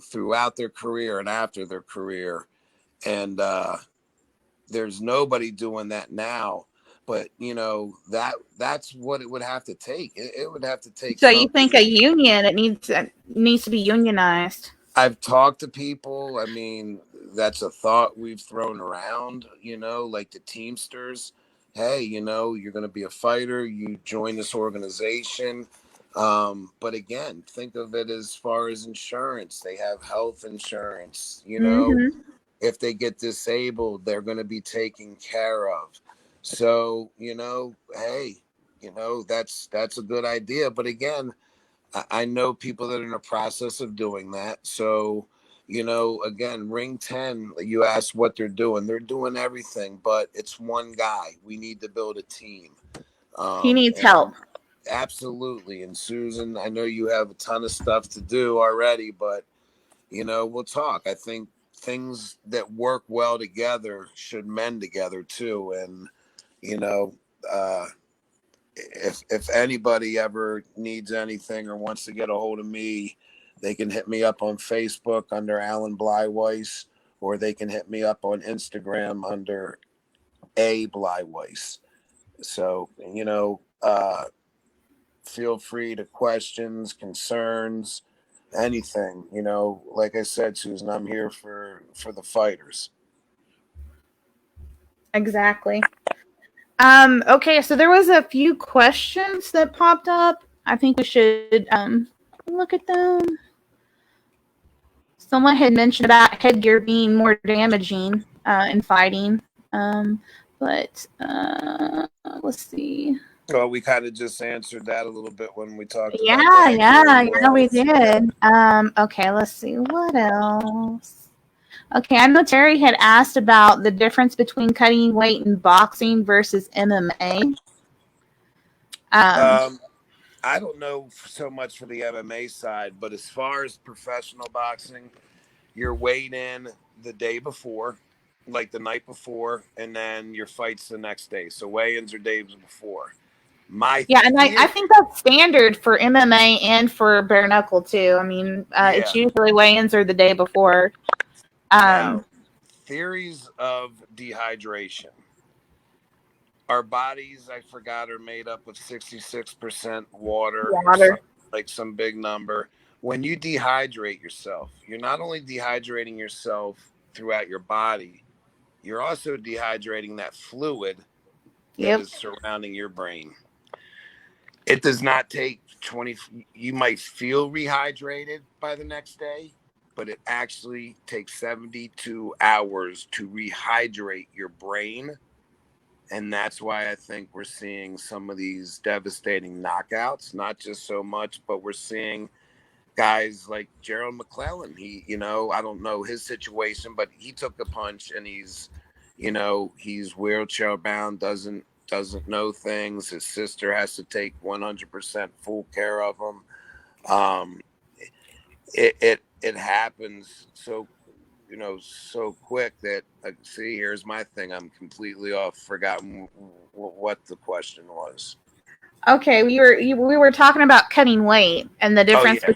throughout their career and after their career. And there's nobody doing that now. But that's what it would have to take. It would have to take So you something. think a union, it needs to be unionized? I've talked to people. I mean, that's a thought we've thrown around, like the Teamsters. Hey, you're going to be a fighter. You join this organization. But again, think of it as far as insurance. They have health insurance. Mm-hmm. If they get disabled, they're going to be taken care of. So, hey, that's a good idea. But again, I know people that are in the process of doing that. So, again, Ring 10, you ask what they're doing. They're doing everything, but it's one guy. We need to build a team. He needs And help. absolutely. And Susan, I know you have a ton of stuff to do already, but, we'll talk. I think things that work well together should mend together too. And, you know, uh, if anybody ever needs anything or wants to get a hold of me, they can hit me up on Facebook under Alan Blyweiss, or they can hit me up on Instagram under A Blyweiss. So, feel free to questions, concerns, anything. Like I said, Susan, I'm here for the fighters. Exactly. Okay, so there was a few questions that popped up. I think we should look at them. Someone had mentioned about headgear being more damaging in fighting. But let's see. Well, we kind of just answered that a little bit when we talked about the headgear Yeah, as we well. did. Okay, let's see. What else? Okay, I know Terry had asked about the difference between cutting weight in boxing versus MMA. I don't know so much for the MMA side, but as far as professional boxing, you're weighed in the day before, like the night before, and then your fights the next day. So weigh-ins are days before. My Yeah, and I theory, think that's standard for MMA and for bare knuckle too. I mean, it's yeah. usually weigh-ins are the day before. Now, Um, theories of dehydration. Our bodies, I forgot, are made up of 66% water or Water. something, like some big number. When you dehydrate yourself, you're not only dehydrating yourself throughout your body, you're also dehydrating that fluid that Yep. is surrounding your brain. It does not take 20, you might feel rehydrated by the next day, but it actually takes 72 hours to rehydrate your brain. And that's why I think we're seeing some of these devastating knockouts, not just so much, but we're seeing guys like Gerald McClellan. I don't know his situation, but he took a punch and he's wheelchair bound, doesn't know things. His sister has to take 100% full care of him. Um, it happens so quick that see, here's my thing. I'm completely off, forgotten what the question was. Okay, we were talking about cutting weight and the Oh difference yeah.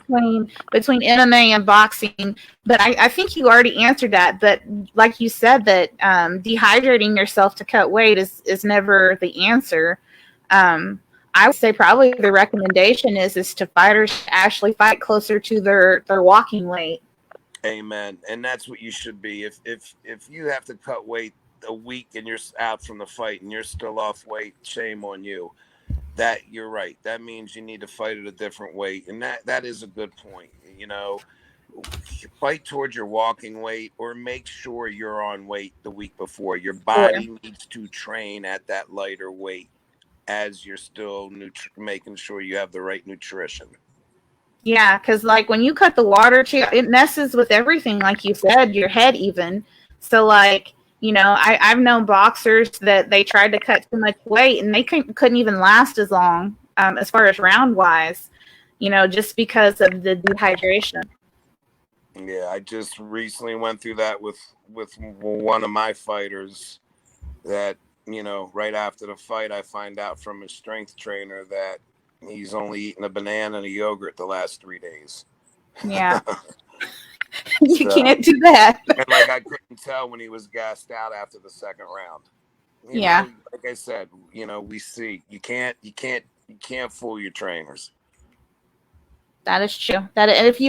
between MMA and boxing, but I think you already answered that. But like you said, that dehydrating yourself to cut weight is never the answer. Um, I would say probably the recommendation is to fighters actually fight closer to their walking weight. Amen. And that's what you should be. If you have to cut weight a week and you're out from the fight and you're still off weight, shame on you. That you're right. That means you need to fight at a different weight, and that is a good point. Fight towards your walking weight, or make sure you're on weight the week before. Your Or body needs to train at that lighter weight as you're still making sure you have the right nutrition. yeah, because like when you cut the water too, it messes with everything. Like you said, your head even. So like I've known boxers that they tried to cut too much weight and they couldn't even last as long as far as round wise. Just because of the dehydration. Yeah, I just recently went through that with one of my fighters. That right after the fight, I find out from his strength trainer that he's only eaten a banana and a yogurt the last 3 days. Yeah. You So, can't do that. and like I couldn't tell when he was gassed out after the second round. You Yeah, know, like I said, we see you can't fool your trainers. that is true. That if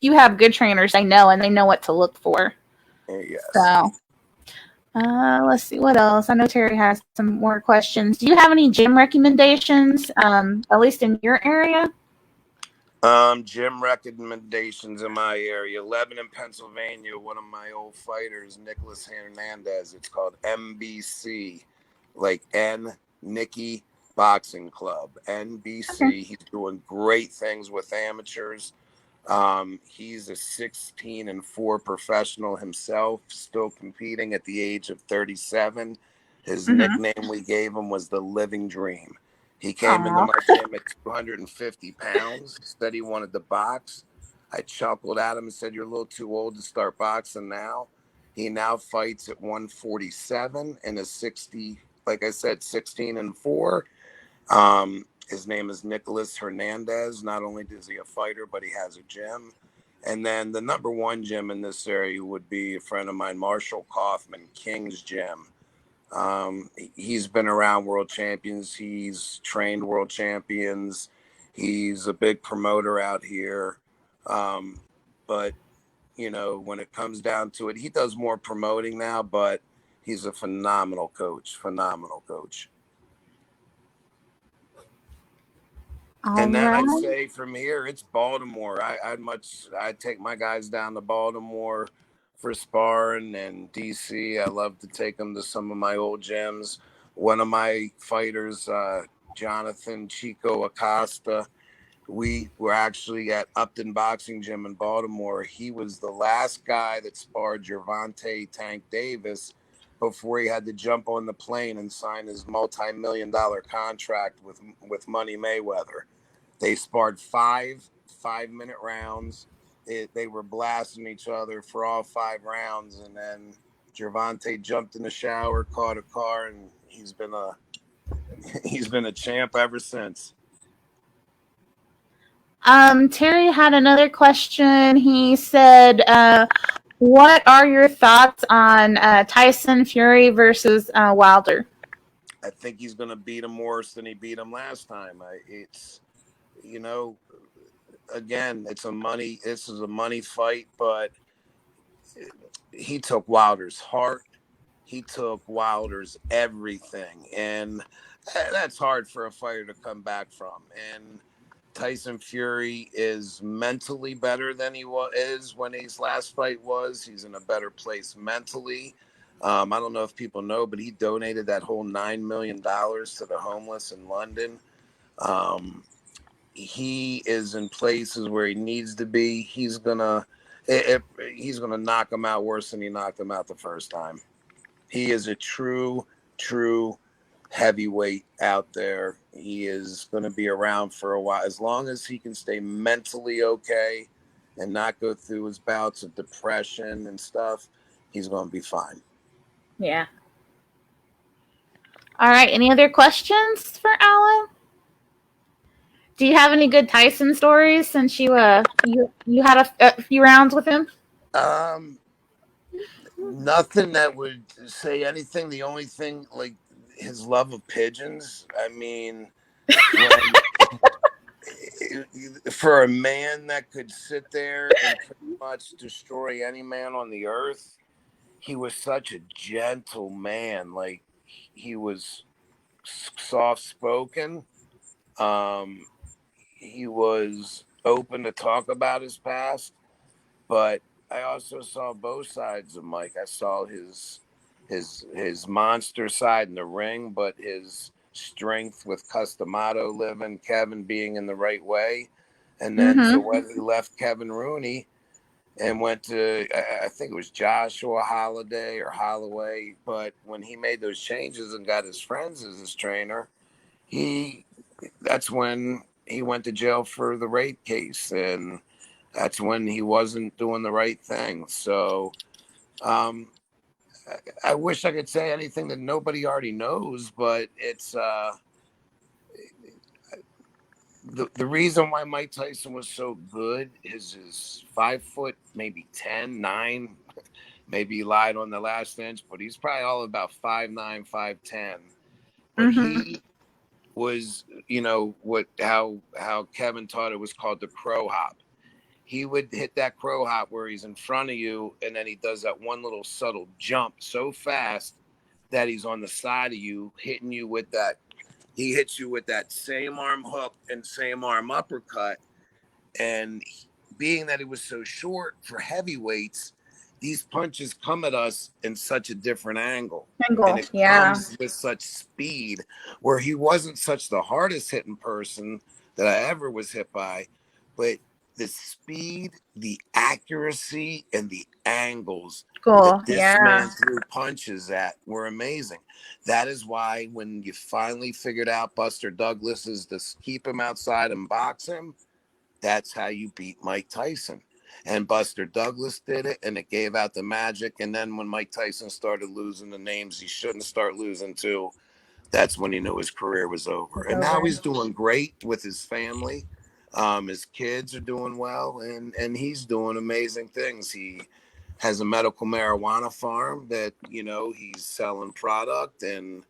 you have good trainers, they know and they know what to look for. Yes. So, let's see what else. I know Terry has some more questions. Do you have any gym recommendations? At least in your area? Gym recommendations in my area. Lebanon, Pennsylvania, one of my old fighters, Nicholas Hernandez. It's called MBC, like Nicky Boxing Club. Okay. NBC. He's doing great things with amateurs. He's a 16-4 professional himself, still competing at the age of 37. His Mm-hmm. nickname we gave him was the Living Dream. He came into Aw. my gym at 250 pounds, said he wanted to box. I chuckled at him and said, "You're a little too old to start boxing now." He now fights at 147 and is 60, like I said, 16-4. His name is Nicholas Hernandez. Not only is he a fighter, but he has a gym. And then the number one gym in this area would be a friend of mine, Marshall Kaufman, King's Gym. He's been around world champions. He's trained world champions. He's a big promoter out here. But, when it comes down to it, he does more promoting now, but he's a phenomenal coach, phenomenal coach. All And then I'd right. say from here, it's Baltimore. I'd take my guys down to Baltimore for sparring, and DC. I love to take them to some of my old gyms. One of my fighters, Jonathan Chico Acosta, we were actually at Upton Boxing Gym in Baltimore. He was the last guy that sparred Gervonta Tank Davis before he had to jump on the plane and sign his multi-million-dollar contract with Money Mayweather. They sparred 5 5-minute rounds. They were blasting each other for all 5 rounds, and then Gervonta jumped in the shower, caught a car, and he's been a he's been a champ ever since. Terry had another question. He said, "What are your thoughts on Tyson Fury versus Wilder?" I think he's going to beat him worse than he beat him last time. It's you know again, this is a money fight, but he took Wilder's heart. He took Wilder's everything, and that's hard for a fighter to come back from. And Tyson Fury is mentally better than is when his last fight was. He's in a better place mentally. I don't know if people know, but he donated that whole $9 million to the homeless in London. Um, he is in places where he needs to be. He's gonna knock him out worse than he knocked him out the first time. He is a true heavyweight out there. He is going to be around for a while. As long as he can stay mentally okay and not go through his bouts of depression and stuff, he's going to be fine. Yeah. All right. Any other questions for Alan? Do you have any good Tyson stories since you had a few rounds with him? Um, Nothing that would say anything. The only thing, like his love of pigeons. I mean, when for a man that could sit there and pretty much destroy any man on the earth, he was such a gentle man. Like he was soft spoken. Um, he was open to talk about his past, but I also saw both sides of Mike. I saw his monster side in the ring, but his strength with Customato living, Kevin being in the right way, and then to Mm-hmm. when he left Kevin Rooney and went to I think it was Joshua Holiday or Holloway, but when he made those changes and got his friends as his trainer, he that's when he went to jail for the rape case, and that's when he wasn't doing the right thing. So um, I wish I could say anything that nobody already knows, but the reason why Mike Tyson was so good is his 5 foot, maybe 10, 9. Maybe he lied on the last inch, but he's probably all about 5'9", 5'10". But Mm-hmm. he was, how Kevin taught it was called the crow hop. He would hit that crow hop where he's in front of you, and then he does that one little subtle jump so fast that he's on the side of you, hitting you with that. He hits you with that same arm hook and same arm uppercut. And being that he was so short for heavyweights, these punches come at us in such a different angle. And Angle, it yeah. comes with such speed, where he wasn't such the hardest hitting person that I ever was hit by, but the speed, the accuracy, and the angles Cool, that this yeah. man threw punches at were amazing. That is why when you finally figured out Buster Douglas is to keep him outside and box him, that's how you beat Mike Tyson. And Buster Douglas did it, and it gave out the magic. And then when Mike Tyson started losing the names he shouldn't start losing to, that's when he knew his career was over. It's And now over. he's doing great with his family. His kids are doing well, and he's doing amazing things. He has a medical marijuana farm that, he's selling product, and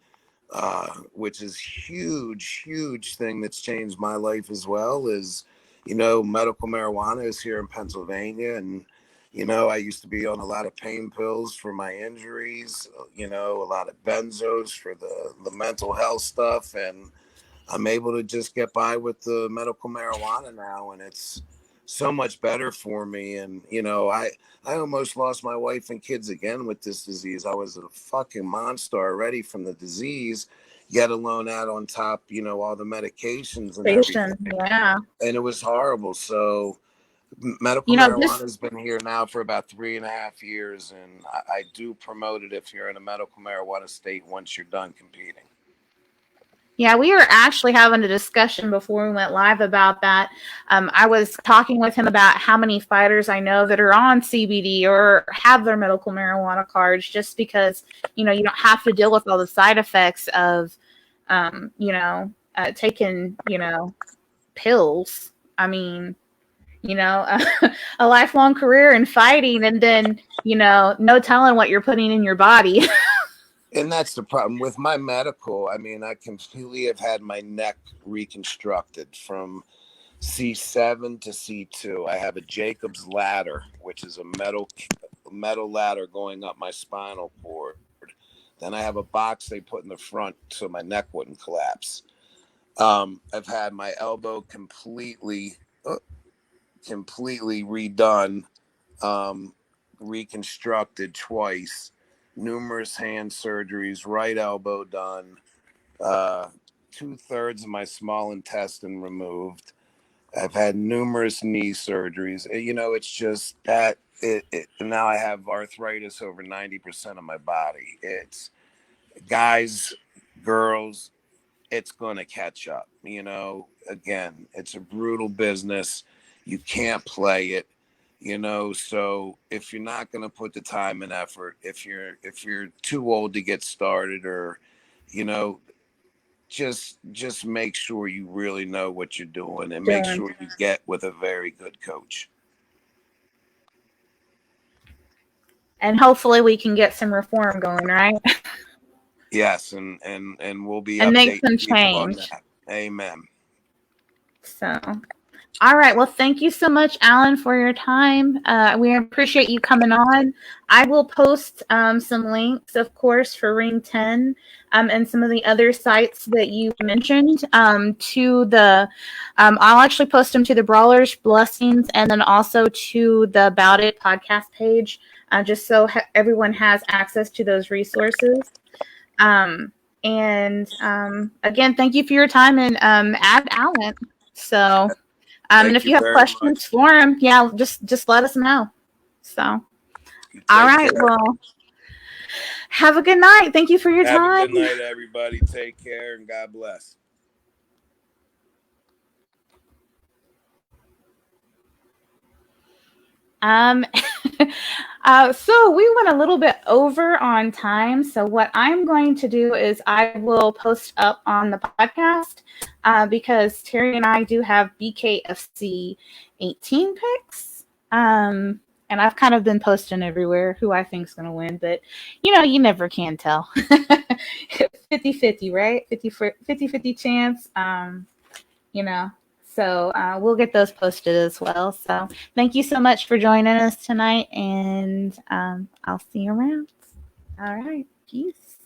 which is huge thing that's changed my life as well. Is medical marijuana is here in Pennsylvania, and I used to be on a lot of pain pills for my injuries, a lot of benzos for the mental health stuff, and I'm able to just get by with the medical marijuana now, and it's so much better for me. And I almost lost my wife and kids again with this disease. I was a fucking monster already from the disease, yet alone out on top, all the medications and everything. Yeah. And it was horrible. So medical marijuana has been here now for about 3.5 years, and I do promote it if you're in a medical marijuana state once you're done competing. Yeah, we were actually having a discussion before we went live about that. I was talking with him about how many fighters I know that are on CBD or have their medical marijuana cards, just because, you don't have to deal with all the side effects of, taking, pills. I mean, a lifelong career in fighting, and then, no telling what you're putting in your body. And that's the problem with my medical. I mean, I completely have had my neck reconstructed from C7 to C2. I have a Jacob's ladder, which is a metal ladder going up my spinal cord. Then I have a box they put in the front so my neck wouldn't collapse. I've had my elbow completely redone, reconstructed twice, numerous hand surgeries, right elbow done, 2/3 of my small intestine removed. I've had numerous knee surgeries. It's just that now I have arthritis over 90% of my body. It's guys, girls, it's going to catch up. Again, it's a brutal business. You can't play it. So if you're not going to put the time and effort, if you're too old to get started, or you know just make sure you really know what you're doing, and make sure you get with a very good coach. And hopefully we can get some reform going, right? Yes, and we'll be and make some updating people on change. that. Amen. So, all right. Well, thank you so much, Alan, for your time. We appreciate you coming on. I will post some links, of course, for Ring 10 and some of the other sites that you mentioned to the. I'll actually post them to the Brawlers Blessings, and then also to the Bout It podcast page, just so everyone has access to those resources. And again, thank you for your time, and add Alan. So. And if you have questions for him, yeah, just let us know. So, all right. Care. Well, have a good night. Thank you for your time. Have a good night, everybody. Take care, and God bless. So we went a little bit over on time. So what I'm going to do is I will post up on the podcast because Terry and I do have BKFC 18 picks. And I've kind of been posting everywhere who I think is going to win, but you never can tell. 50-50, right? 50-50 chance. So we'll get those posted as well. So thank you so much for joining us tonight, and I'll see you around. All right. Peace.